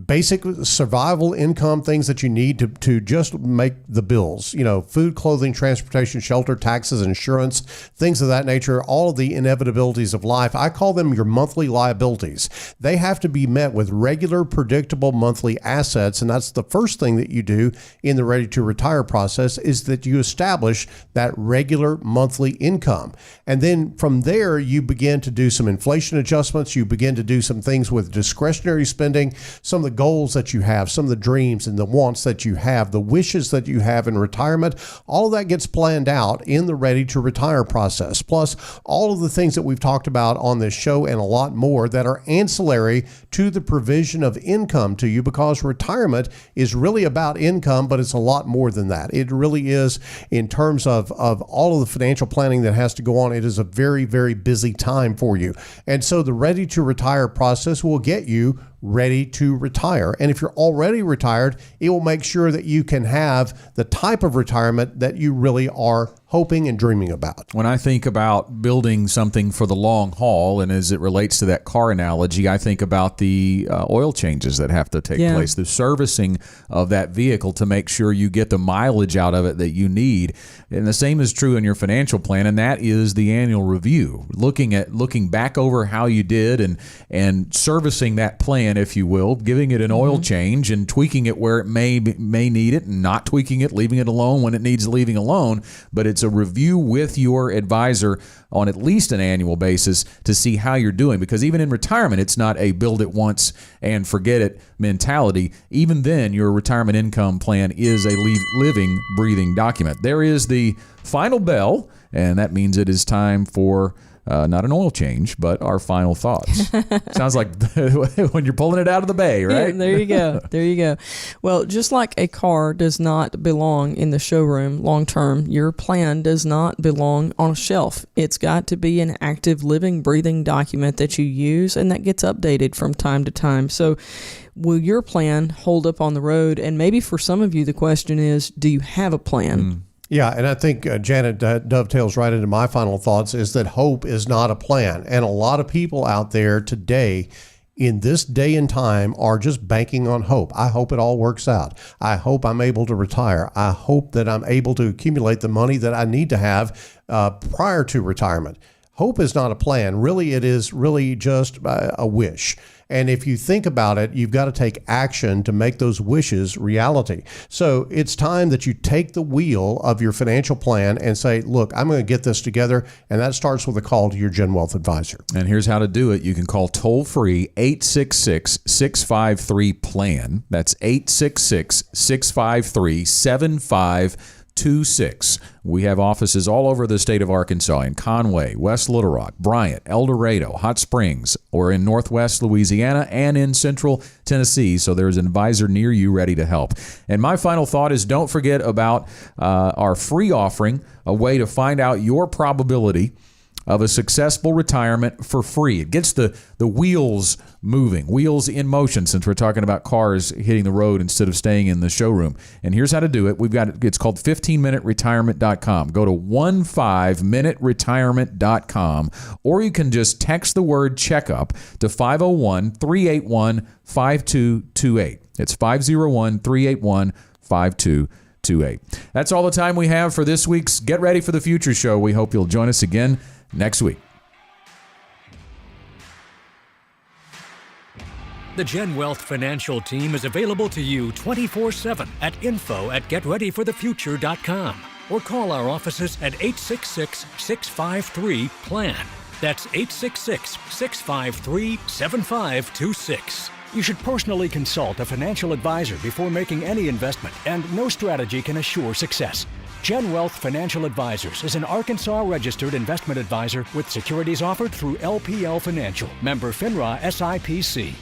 basic survival income, things that you need to just make the bills, food, clothing, transportation, shelter, taxes, insurance, things of that nature, all of the inevitabilities of life. I call them your monthly liabilities. They have to be met with regular, predictable monthly assets. And that's the first thing that you do in the ready to retire process, is that you establish that regular monthly income. And then from there, you begin to do some inflation adjustments. You begin to do some things with discretionary spending, some of the goals that you have, some of the dreams and the wants that you have, the wishes that you have in retirement. All of that gets planned out in the ready to retire process. Plus all of the things that we've talked about on this show and a lot more that are ancillary to the provision of income to you, because retirement is really about income, but it's a lot more than that. It really is, in terms of all of the financial planning that has to go on. It is a very, very busy time for you. And so the ready to retire process will get you ready to retire. And if you're already retired, it will make sure that you can have the type of retirement that you really are hoping and dreaming about. When I think about building something for the long haul, and as it relates to that car analogy, I think about the oil changes that have to take place, the servicing of that vehicle to make sure you get the mileage out of it that you need. And the same is true in your financial plan, and that is the annual review, looking back over how you did and servicing that plan, if you will, giving it an oil change and tweaking it where it may need it, and not tweaking it, leaving it alone when it needs leaving alone. But it's a review with your advisor on at least an annual basis to see how you're doing, because even in retirement, it's not a build it once and forget it mentality. Even then, your retirement income plan is a living, breathing document. There is the final bell, and that means it is time for not an oil change, but our final thoughts. Sounds like when you're pulling it out of the bay, right? Yeah, there you go. There you go. Well, just like a car does not belong in the showroom long term, your plan does not belong on a shelf. It's got to be an active, living, breathing document that you use and that gets updated from time to time. So will your plan hold up on the road? And maybe for some of you, the question is, do you have a plan? Yeah, and I think Janet dovetails right into my final thoughts is that hope is not a plan. And a lot of people out there today in this day and time are just banking on hope. I hope it all works out. I hope I'm able to retire. I hope that I'm able to accumulate the money that I need to have prior to retirement. Hope is not a plan. Really, it is really just a wish. And if you think about it, you've got to take action to make those wishes reality. So it's time that you take the wheel of your financial plan and say, look, I'm going to get this together. And that starts with a call to your Gen Wealth advisor. And here's how to do it. You can call toll-free 866-653-PLAN. That's 866-653-7526. We have offices all over the state of Arkansas, in Conway, West Little Rock, Bryant, El Dorado, Hot Springs, or in Northwest Louisiana and in Central Tennessee. So there's an advisor near you ready to help. And my final thought is don't forget about our free offering, a way to find out your probability of a successful retirement for free. It gets the wheels moving, wheels in motion, since we're talking about cars hitting the road instead of staying in the showroom. And here's how to do it. It's called 15minuteretirement.com. Go to 15minuteretirement.com, or you can just text the word checkup to 501-381-5228. It's 501-381-5228. That's all the time we have for this week's Get Ready for the Future show. We hope you'll join us again next week. The Gen Wealth Financial Team is available to you 24/7 at info@getreadyforthefuture.com or call our offices at 866-653-PLAN. That's 866-653-7526. You should personally consult a financial advisor before making any investment, and no strategy can assure success. Gen Wealth Financial Advisors is an Arkansas-registered investment advisor with securities offered through LPL Financial, member FINRA SIPC.